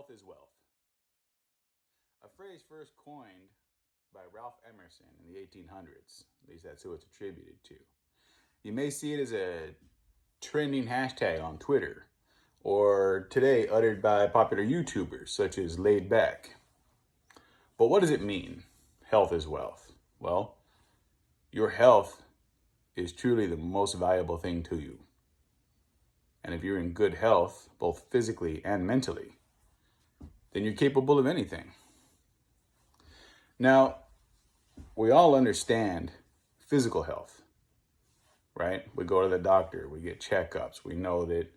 Health is wealth. A phrase first coined by Ralph Emerson in the 1800s. At least that's who it's attributed to. You may see it as a trending hashtag on Twitter, or today uttered by popular YouTubers such as Laid Back. But what does it mean? Health is wealth. Well, your health is truly the most valuable thing to you. And if you're in good health, both physically and mentally, then you're capable of anything. Now, we all understand physical health, right? We go to the doctor, we get checkups. We know that,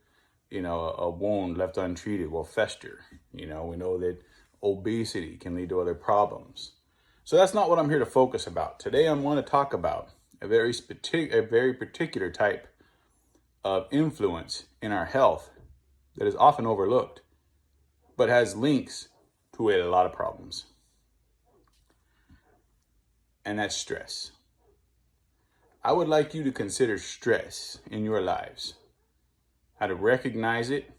a wound left untreated will fester. We know that obesity can lead to other problems. So that's not what I'm here to focus about. Today, I want to talk about a very particular type of influence in our health that is often overlooked, but has links to a lot of problems. And that's stress. I would like you to consider stress in your lives, how to recognize it,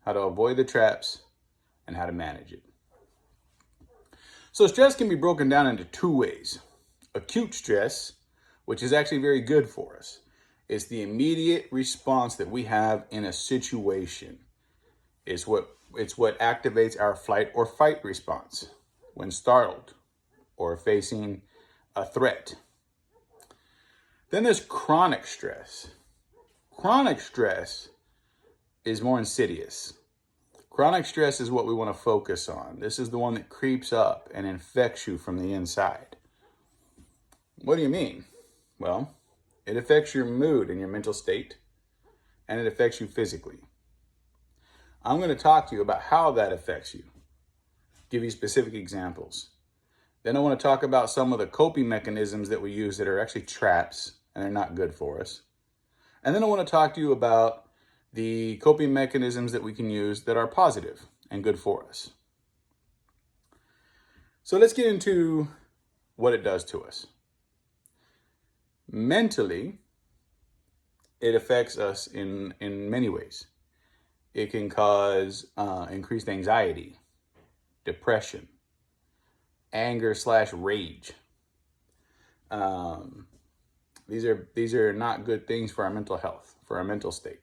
how to avoid the traps, and how to manage it. So stress can be broken down into two ways. Acute stress, which is actually very good for us. It's the immediate response that we have in a situation. It's what activates our flight or fight response when startled or facing a threat. Then there's chronic stress. Chronic stress is more insidious. Chronic stress is what we want to focus on. This is the one that creeps up and infects you from the inside. What do you mean? Well, it affects your mood and your mental state, and it affects you physically. I'm going to talk to you about how that affects you, give you specific examples. Then I want to talk about some of the coping mechanisms that we use that are actually traps and they're not good for us. And then I want to talk to you about the coping mechanisms that we can use that are positive and good for us. So let's get into what it does to us. Mentally, it affects us in many ways. It can cause increased anxiety, depression, anger/rage. These are not good things for our mental health, for our mental state.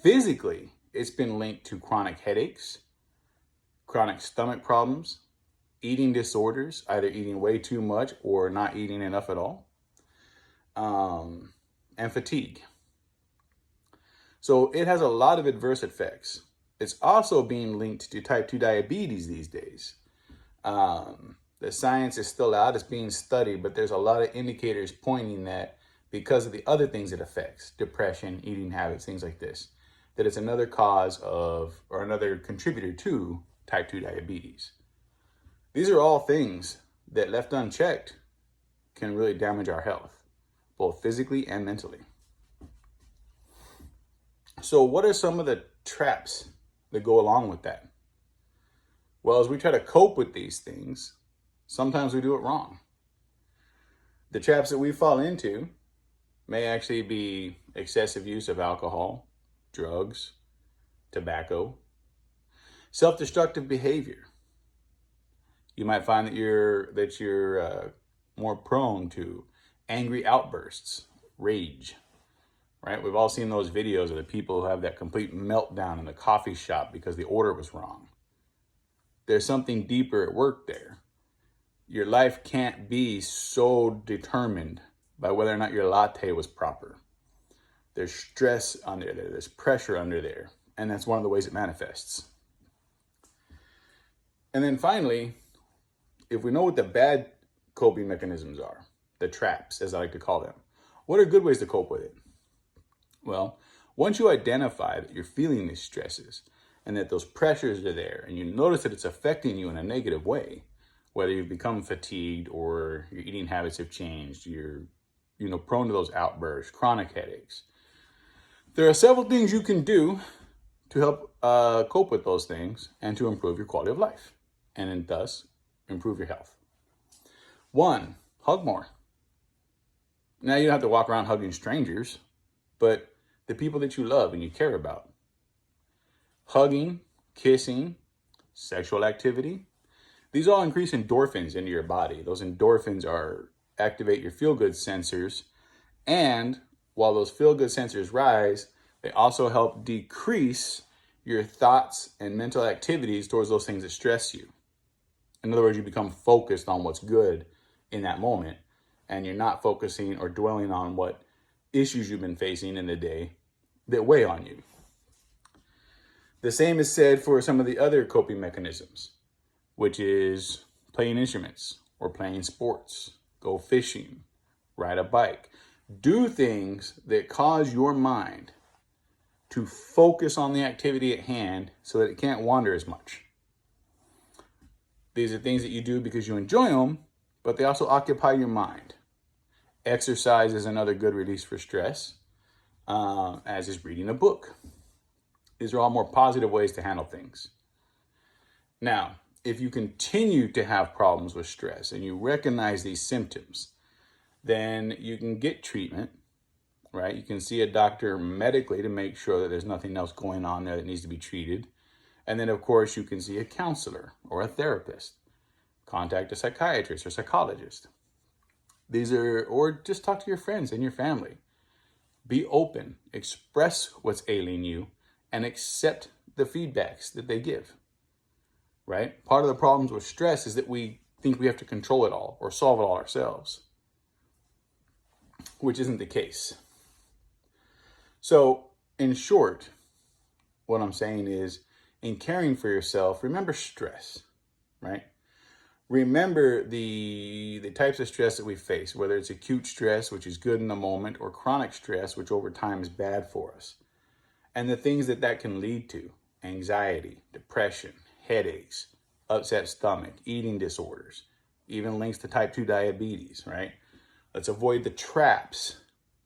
Physically, it's been linked to chronic headaches, chronic stomach problems, eating disorders, either eating way too much or not eating enough at all, and fatigue. So it has a lot of adverse effects. It's also being linked to type 2 diabetes these days. The science is still out, it's being studied, but there's a lot of indicators pointing that because of the other things it affects, depression, eating habits, things like this, that it's another cause of, or another contributor to type 2 diabetes. These are all things that left unchecked can really damage our health, both physically and mentally. So what are some of the traps that go along with that? Well, as we try to cope with these things, sometimes we do it wrong. The traps that we fall into may actually be excessive use of alcohol, drugs, tobacco, self-destructive behavior. You might find that you're more prone to angry outbursts, rage, right? We've all seen those videos of the people who have that complete meltdown in the coffee shop because the order was wrong. There's something deeper at work there. Your life can't be so determined by whether or not your latte was proper. There's stress under there, there's pressure under there, and that's one of the ways it manifests. And then finally, if we know what the bad coping mechanisms are, the traps, as I like to call them, what are good ways to cope with it? Well, once you identify that you're feeling these stresses and that those pressures are there, and you notice that it's affecting you in a negative way, whether you've become fatigued or your eating habits have changed, you're prone to those outbursts, chronic headaches. There are several things you can do to help cope with those things and to improve your quality of life, and thus improve your health. 1, hug more. Now, you don't have to walk around hugging strangers, but the people that you love and you care about. Hugging, kissing, sexual activity. These all increase endorphins into your body. Those endorphins activate your feel-good sensors. And while those feel-good sensors rise, they also help decrease your thoughts and mental activities towards those things that stress you. In other words, you become focused on what's good in that moment, and you're not focusing or dwelling on what issues you've been facing in the day that weigh on you. The same is said for some of the other coping mechanisms, which is playing instruments or playing sports, go fishing, ride a bike. Do things that cause your mind to focus on the activity at hand so that it can't wander as much. These are things that you do because you enjoy them, but they also occupy your mind. Exercise is another good release for stress, as is reading a book. These are all more positive ways to handle things. Now, if you continue to have problems with stress and you recognize these symptoms, then you can get treatment, right? You can see a doctor medically to make sure that there's nothing else going on there that needs to be treated. And then, of course, you can see a counselor or a therapist. Contact a psychiatrist or psychologist. Or just talk to your friends and your family. Be open, express what's ailing you, and accept the feedbacks that they give, right? Part of the problems with stress is that we think we have to control it all or solve it all ourselves, which isn't the case. So, in short, what I'm saying is, in caring for yourself, remember stress, right? Remember the types of stress that we face, whether it's acute stress, which is good in the moment, or chronic stress, which over time is bad for us. And the things that can lead to: anxiety, depression, headaches, upset stomach, eating disorders, even links to type 2 diabetes, right? Let's avoid the traps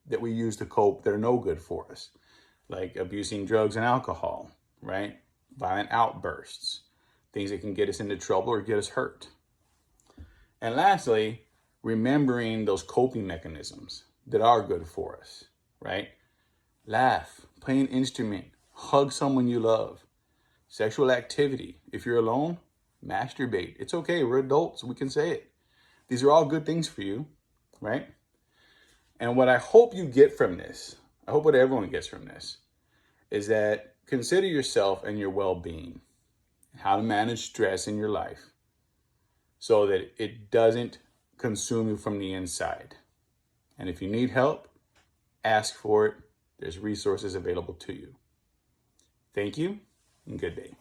that we use to cope that are no good for us, like abusing drugs and alcohol, right? Violent outbursts, things that can get us into trouble or get us hurt. And lastly, remembering those coping mechanisms that are good for us, right? Laugh, play an instrument, hug someone you love, sexual activity. If you're alone, masturbate. It's okay, we're adults, we can say it. These are all good things for you, right? And what I hope you get from this, I hope what everyone gets from this, is that consider yourself and your well-being, how to manage stress in your life so that it doesn't consume you from the inside. And if you need help, ask for it. There's resources available to you. Thank you and good day.